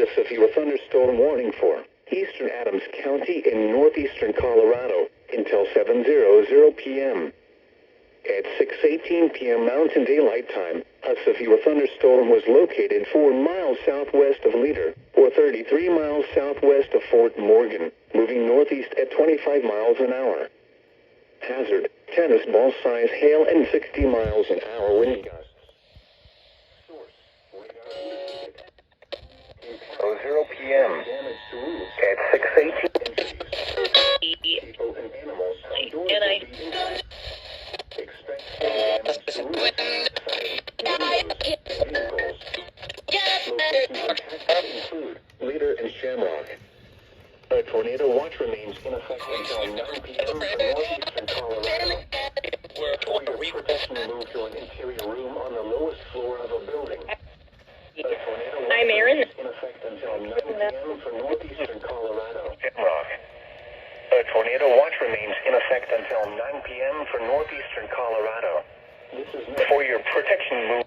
a severe thunderstorm warning for eastern Adams County in northeastern Colorado until 7:00 p.m. At 6:18 p.m. Mountain Daylight Time, a severe thunderstorm was located 4 miles southwest of Leader, or 33 miles southwest of Fort Morgan, moving northeast at 25 miles an hour. Hazard, tennis ball size hail and 60 miles an hour wind gusts. Source, 0 p.m. At 6:18 people and animals outdoors will be impacted. Expect damage to roofs, windows, vehicles. Locations impacted include Leader and Shamrock. A tornado watch remains in effect until 9 p.m. for northeastern Colorado. For your protection, move to an interior room on the lowest floor of a building. A tornado watch remains in effect until 9 p.m. for northeastern Colorado. Shamrock. A tornado watch remains in effect until 9 p.m. for northeastern Colorado. This is for your protection, move.